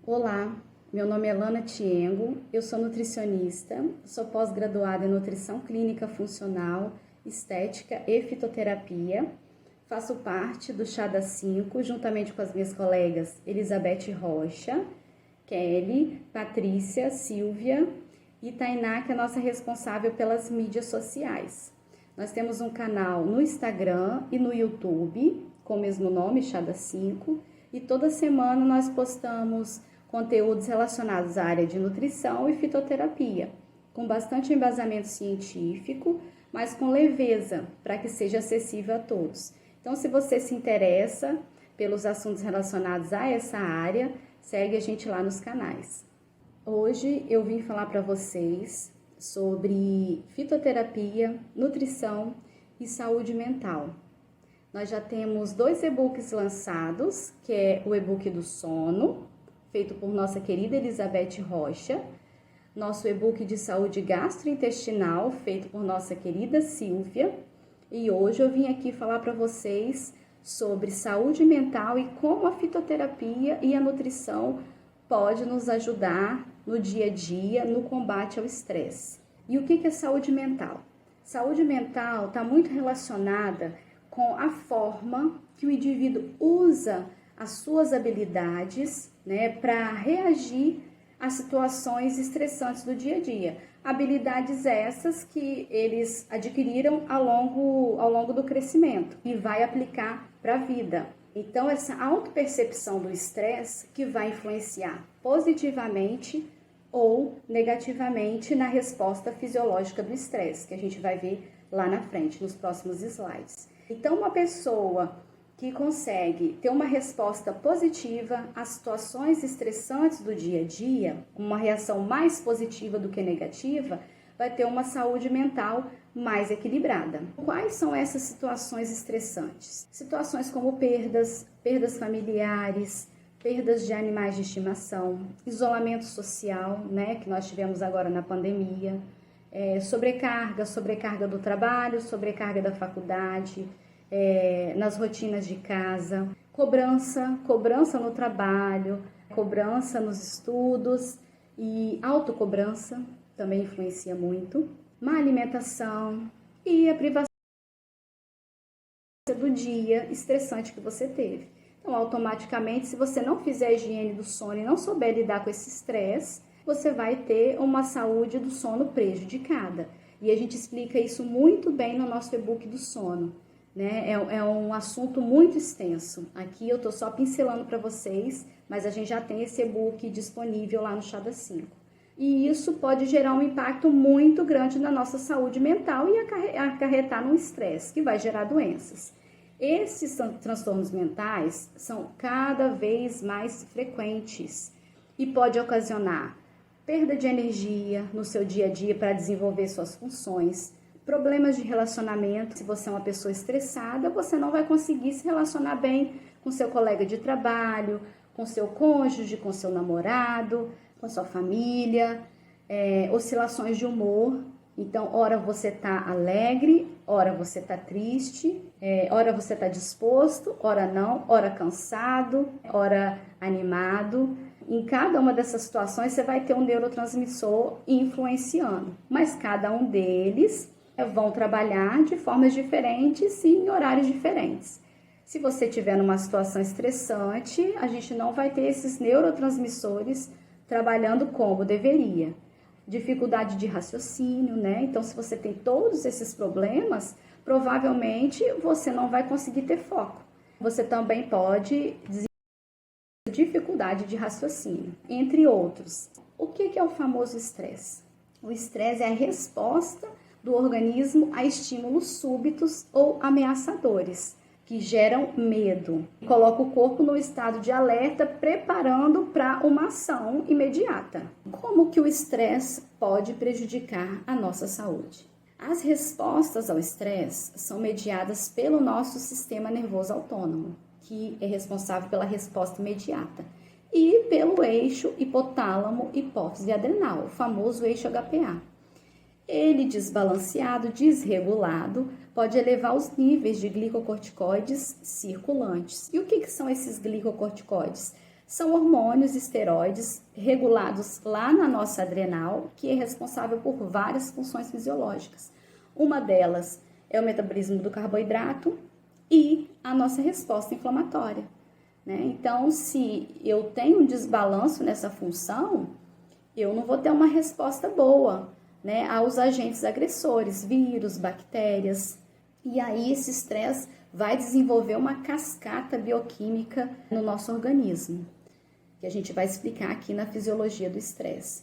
Olá, meu nome é Lana Tiengo, eu sou nutricionista, sou pós-graduada em Nutrição Clínica Funcional, Estética e Fitoterapia. Faço parte do Chá das 5, juntamente com as minhas colegas Elizabeth Rocha, Kelly, Patrícia, Silvia e Tainá, que é a nossa responsável pelas mídias sociais. Nós temos um canal no Instagram e no YouTube, com o mesmo nome, Chá das 5, e toda semana nós postamos conteúdos relacionados à área de nutrição e fitoterapia, com bastante embasamento científico, mas com leveza, para que seja acessível a todos. Então, se você se interessa pelos assuntos relacionados a essa área, segue a gente lá nos canais. Hoje eu vim falar para vocês sobre fitoterapia, nutrição e saúde mental. Nós já temos 2 e-books lançados, que é o e-book do sono, feito por nossa querida Elizabeth Rocha, nosso e-book de saúde gastrointestinal, feito por nossa querida Silvia, e hoje eu vim aqui falar para vocês sobre saúde mental e como a fitoterapia e a nutrição pode nos ajudar no dia a dia, no combate ao estresse. E o que é saúde mental? Saúde mental está muito relacionada com a forma que o indivíduo usa as suas habilidades, para reagir a situações estressantes do dia a dia. Habilidades essas que eles adquiriram ao longo do crescimento e vai aplicar para a vida. Então, essa autopercepção do estresse que vai influenciar positivamente ou negativamente na resposta fisiológica do estresse, que a gente vai ver lá na frente, nos próximos slides. Então, uma pessoa que consegue ter uma resposta positiva às situações estressantes do dia a dia, uma reação mais positiva do que negativa, vai ter uma saúde mental mais equilibrada. Quais são essas situações estressantes? Situações como perdas familiares, perdas de animais de estimação, isolamento social, que nós tivemos agora na pandemia, sobrecarga do trabalho, sobrecarga da faculdade, nas rotinas de casa, cobrança no trabalho, cobrança nos estudos e autocobrança também influencia muito, má alimentação e a privação do dia estressante que você teve. Então, automaticamente, se você não fizer a higiene do sono e não souber lidar com esse estresse, você vai ter uma saúde do sono prejudicada. E a gente explica isso muito bem no nosso e-book do sono. É um assunto muito extenso. Aqui eu estou só pincelando para vocês, mas a gente já tem esse e-book disponível lá no Chá das 5. E isso pode gerar um impacto muito grande na nossa saúde mental e acarretar num estresse, que vai gerar doenças. Esses transtornos mentais são cada vez mais frequentes e pode ocasionar perda de energia no seu dia a dia para desenvolver suas funções, problemas de relacionamento. Se você é uma pessoa estressada, você não vai conseguir se relacionar bem com seu colega de trabalho, com seu cônjuge, com seu namorado, com sua família, oscilações de humor. Então, ora você está alegre, ora você está triste, ora você está disposto, ora não, ora cansado, ora animado. Em cada uma dessas situações, você vai ter um neurotransmissor influenciando, mas cada um deles vão trabalhar de formas diferentes e em horários diferentes. Se você estiver numa situação estressante, a gente não vai ter esses neurotransmissores trabalhando como deveria. Dificuldade de raciocínio, Então, se você tem todos esses problemas, provavelmente você não vai conseguir ter foco. Você também pode desenvolver dificuldade de raciocínio, entre outros. O que é o famoso estresse? O estresse é a resposta do organismo a estímulos súbitos ou ameaçadores, que geram medo. Coloca o corpo no estado de alerta, preparando para uma ação imediata. Como que o estresse pode prejudicar a nossa saúde? As respostas ao estresse são mediadas pelo nosso sistema nervoso autônomo, que é responsável pela resposta imediata, e pelo eixo hipotálamo, hipófise adrenal, o famoso eixo HPA. Ele, desbalanceado, desregulado, pode elevar os níveis de glicocorticoides circulantes. E o que são esses glicocorticoides? São hormônios esteroides regulados lá na nossa adrenal, que é responsável por várias funções fisiológicas. Uma delas é o metabolismo do carboidrato e a nossa resposta inflamatória, né? Então, se eu tenho um desbalanço nessa função, eu não vou ter uma resposta boa, né, aos agentes agressores, vírus, bactérias. E aí esse estresse vai desenvolver uma cascata bioquímica no nosso organismo, que a gente vai explicar aqui na fisiologia do estresse.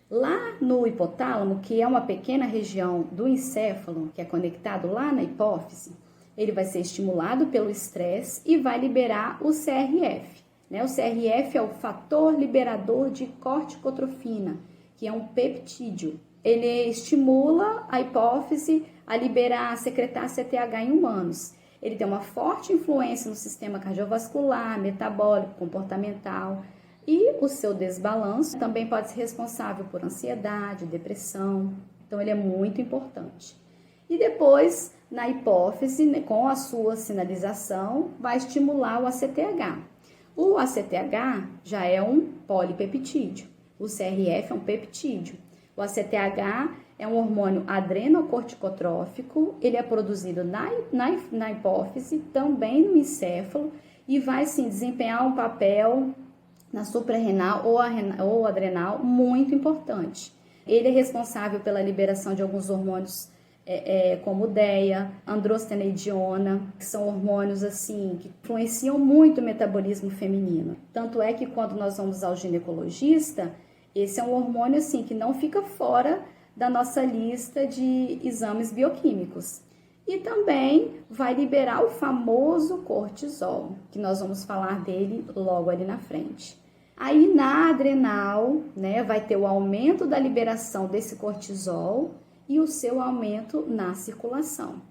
Lá no hipotálamo, que é uma pequena região do encéfalo, que é conectado lá na hipófise, ele vai ser estimulado pelo estresse e vai liberar o CRF. Né? O CRF é o fator liberador de corticotrofina, que é um peptídeo. Ele estimula a hipófise a liberar, a secretar CTH em humanos. Ele tem uma forte influência no sistema cardiovascular, metabólico, comportamental, e o seu desbalanço também pode ser responsável por ansiedade, depressão. Então, ele é muito importante. E depois, na hipófise, né, com a sua sinalização, vai estimular o ACTH. O ACTH já é um polipeptídeo. O CRF é um peptídeo. O ACTH é um hormônio adrenocorticotrófico, ele é produzido na hipófise, também no encéfalo, e vai sim desempenhar um papel na suprarrenal ou adrenal muito importante. Ele é responsável pela liberação de alguns hormônios como DEA, androstenediona, que são hormônios assim que influenciam muito o metabolismo feminino. Tanto é que quando nós vamos ao ginecologista, esse é um hormônio assim que não fica fora da nossa lista de exames bioquímicos. E também vai liberar o famoso cortisol, que nós vamos falar dele logo ali na frente. Aí na adrenal, né, vai ter o aumento da liberação desse cortisol e o seu aumento na circulação.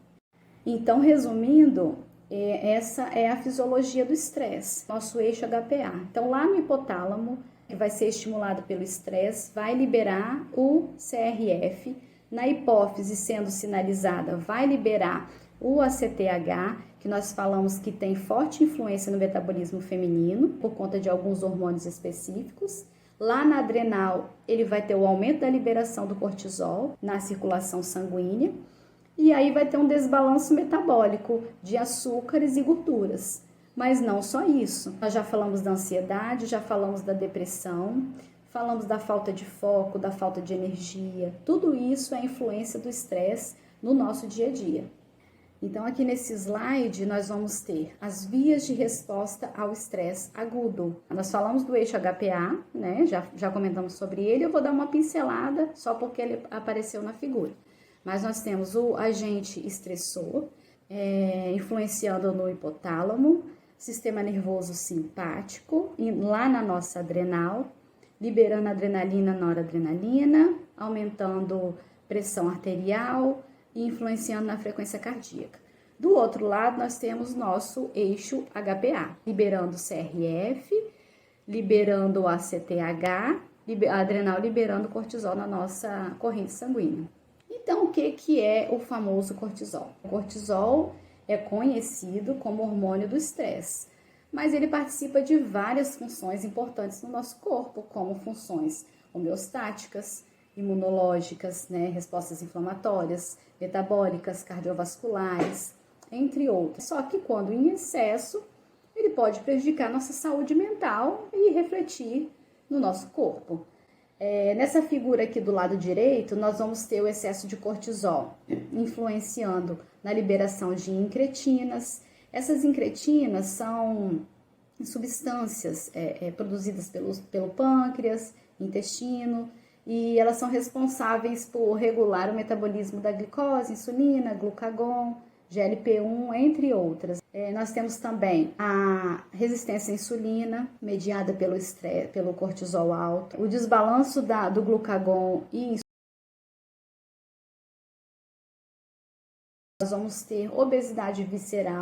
Então, resumindo, essa é a fisiologia do estresse, nosso eixo HPA. Então, lá no hipotálamo, que vai ser estimulado pelo estresse, vai liberar o CRF. Na hipófise, sendo sinalizada, vai liberar o ACTH, que nós falamos que tem forte influência no metabolismo feminino, por conta de alguns hormônios específicos. Lá na adrenal, ele vai ter o aumento da liberação do cortisol na circulação sanguínea. E aí vai ter um desbalanço metabólico de açúcares e gorduras. Mas não só isso. Nós já falamos da ansiedade, já falamos da depressão, falamos da falta de foco, da falta de energia. Tudo isso é influência do estresse no nosso dia a dia. Então, aqui nesse slide, nós vamos ter as vias de resposta ao estresse agudo. Nós falamos do eixo HPA, né? Já comentamos sobre ele. Eu vou dar uma pincelada só porque ele apareceu na figura. Mas nós temos o agente estressor, influenciando no hipotálamo, sistema nervoso simpático, lá na nossa adrenal, liberando adrenalina, noradrenalina, aumentando pressão arterial e influenciando na frequência cardíaca. Do outro lado, nós temos nosso eixo HPA, liberando CRF, liberando o ACTH, a adrenal liberando cortisol na nossa corrente sanguínea. Então, o que é o famoso cortisol? O cortisol é conhecido como hormônio do estresse, mas ele participa de várias funções importantes no nosso corpo, como funções homeostáticas, imunológicas, né, respostas inflamatórias, metabólicas, cardiovasculares, entre outras. Só que quando em excesso, ele pode prejudicar nossa saúde mental e refletir no nosso corpo. Nessa figura aqui do lado direito, nós vamos ter o excesso de cortisol, influenciando na liberação de incretinas. Essas incretinas são substâncias produzidas pelo pâncreas, intestino, e elas são responsáveis por regular o metabolismo da glicose, insulina, glucagon, GLP-1, entre outras. Nós temos também a resistência à insulina, mediada pelo estresse, pelo cortisol alto, o desbalanço do glucagon e nós vamos ter obesidade visceral,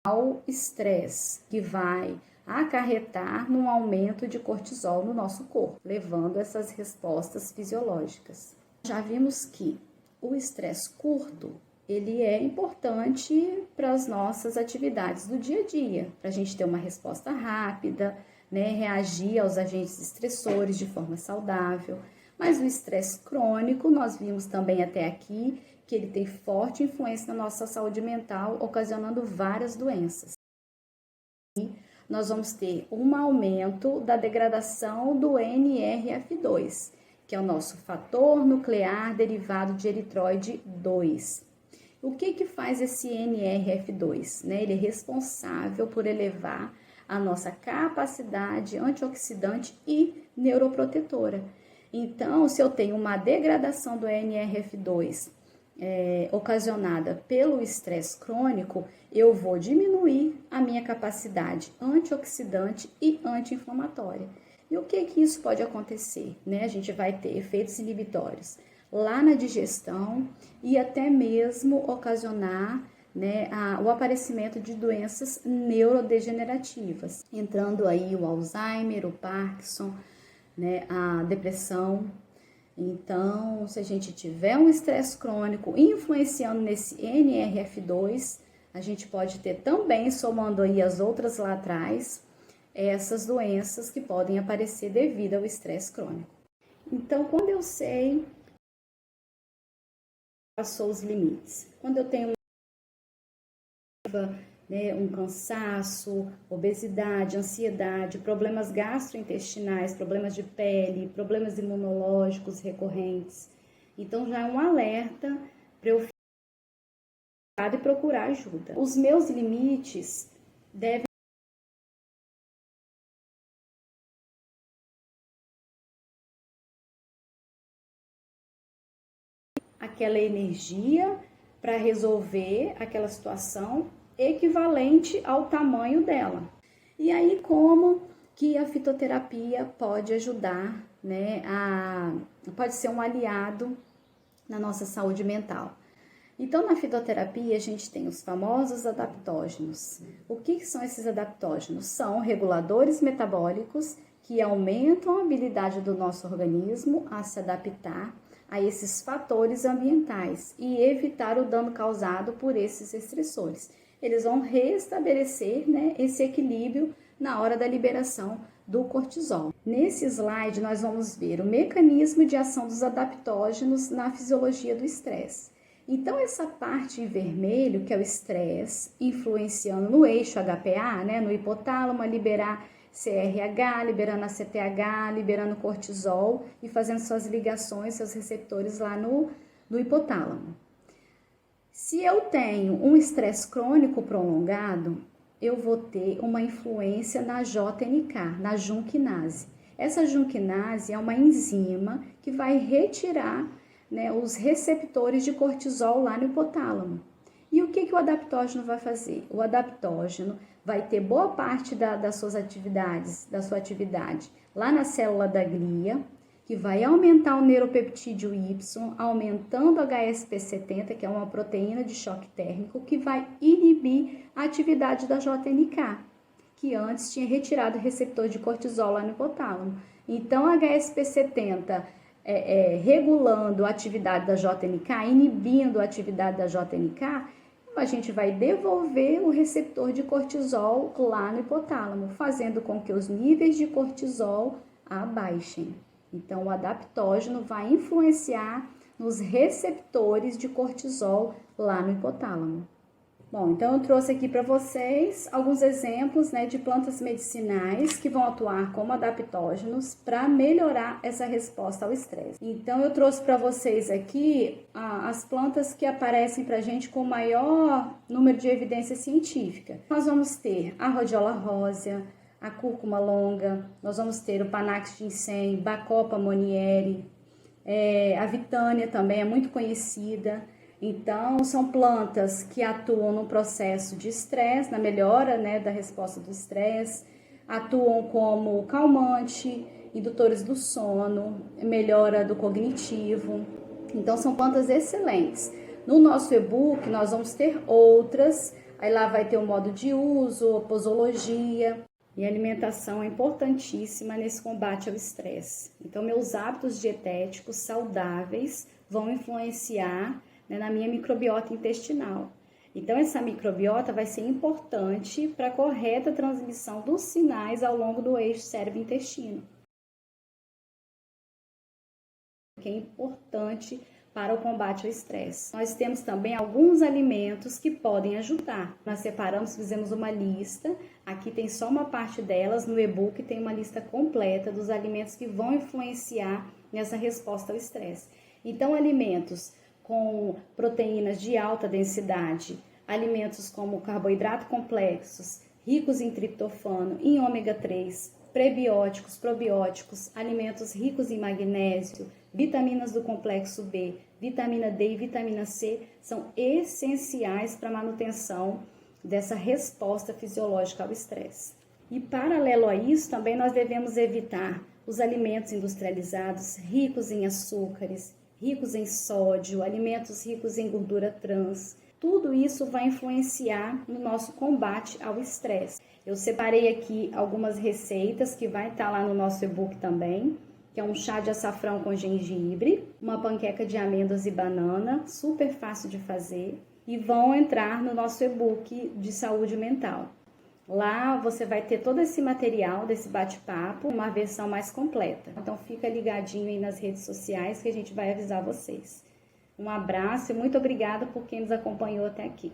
ao estresse, que vai acarretar num aumento de cortisol no nosso corpo, levando essas respostas fisiológicas. Já vimos que o estresse curto, ele é importante para as nossas atividades do dia a dia, para a gente ter uma resposta rápida, né, reagir aos agentes estressores de forma saudável. Mas o estresse crônico, nós vimos também até aqui, que ele tem forte influência na nossa saúde mental, ocasionando várias doenças. E nós vamos ter um aumento da degradação do NRF2, que é o nosso fator nuclear derivado de eritroide 2. O que faz esse NRF2? Né? Ele é responsável por elevar a nossa capacidade antioxidante e neuroprotetora. Então, se eu tenho uma degradação do NRF2 ocasionada pelo estresse crônico, eu vou diminuir a minha capacidade antioxidante e anti-inflamatória. E o que isso pode acontecer? Né? A gente vai ter efeitos inibitórios lá na digestão e até mesmo ocasionar, né, o aparecimento de doenças neurodegenerativas, entrando aí o Alzheimer, o Parkinson, né, a depressão. Então, se a gente tiver um estresse crônico influenciando nesse NRF2, a gente pode ter também, somando aí as outras lá atrás, essas doenças que podem aparecer devido ao estresse crônico. Então, quando eu sei passou os limites, quando eu tenho um cansaço, obesidade, ansiedade, problemas gastrointestinais, problemas de pele, problemas imunológicos recorrentes. Então já é um alerta para eu ficar e procurar ajuda. Os meus limites devem aquela energia para resolver aquela situação equivalente ao tamanho dela. E aí, como que a fitoterapia pode ajudar, né, pode ser um aliado na nossa saúde mental? Então, na fitoterapia, a gente tem os famosos adaptógenos. O que são esses adaptógenos? São reguladores metabólicos que aumentam a habilidade do nosso organismo a se adaptar a esses fatores ambientais e evitar o dano causado por esses estressores. Eles vão restabelecer, né, esse equilíbrio na hora da liberação do cortisol. Nesse slide, nós vamos ver o mecanismo de ação dos adaptógenos na fisiologia do estresse. Então, essa parte em vermelho, que é o estresse, influenciando no eixo HPA, né, no hipotálamo, a liberar CRH, liberando a CTH, liberando cortisol e fazendo suas ligações, seus receptores lá no hipotálamo. Se eu tenho um estresse crônico prolongado, eu vou ter uma influência na JNK, na junquinase. Essa junquinase é uma enzima que vai retirar, né, os receptores de cortisol lá no hipotálamo. E o que o adaptógeno vai fazer? O adaptógeno vai ter boa parte das suas atividades, da sua atividade lá na célula da glia, que vai aumentar o neuropeptídeo Y, aumentando o HSP70, que é uma proteína de choque térmico, que vai inibir a atividade da JNK, que antes tinha retirado o receptor de cortisol lá no hipotálamo. Então, a HSP70 regulando a atividade da JNK, inibindo a atividade da JNK, a gente vai devolver o receptor de cortisol lá no hipotálamo, fazendo com que os níveis de cortisol abaixem. Então, o adaptógeno vai influenciar nos receptores de cortisol lá no hipotálamo. Bom, então eu trouxe aqui para vocês alguns exemplos, né, de plantas medicinais que vão atuar como adaptógenos para melhorar essa resposta ao estresse. Então eu trouxe para vocês aqui as plantas que aparecem para a gente com maior número de evidência científica. Nós vamos ter a Rhodiola rosea, a cúrcuma longa, nós vamos ter o Panax ginseng, Bacopa monnieri, a Vitânia também é muito conhecida. Então, são plantas que atuam no processo de estresse, na melhora, né, da resposta do estresse, atuam como calmante, indutores do sono, melhora do cognitivo. Então, são plantas excelentes. No nosso e-book, nós vamos ter outras, aí lá vai ter o modo de uso, a posologia. E a alimentação é importantíssima nesse combate ao estresse. Então, meus hábitos dietéticos saudáveis vão influenciar né, na minha microbiota intestinal. Então, essa microbiota vai ser importante para a correta transmissão dos sinais ao longo do eixo cérebro-intestino, que é importante para o combate ao estresse. Nós temos também alguns alimentos que podem ajudar. Nós separamos, fizemos uma lista, aqui tem só uma parte delas, no e-book tem uma lista completa dos alimentos que vão influenciar nessa resposta ao estresse. Então, alimentos com proteínas de alta densidade, alimentos como carboidrato complexos, ricos em triptofano, em ômega 3, prebióticos, probióticos, alimentos ricos em magnésio, vitaminas do complexo B, vitamina D e vitamina C são essenciais para a manutenção dessa resposta fisiológica ao estresse. E paralelo a isso, também nós devemos evitar os alimentos industrializados ricos em açúcares, ricos em sódio, alimentos ricos em gordura trans. Tudo isso vai influenciar no nosso combate ao estresse. Eu separei aqui algumas receitas que vai estar lá no nosso e-book também, que é um chá de açafrão com gengibre, uma panqueca de amêndoas e banana, super fácil de fazer, e vão entrar no nosso e-book de saúde mental. Lá você vai ter todo esse material desse bate-papo, uma versão mais completa. Então fica ligadinho aí nas redes sociais que a gente vai avisar vocês. Um abraço e muito obrigada por quem nos acompanhou até aqui.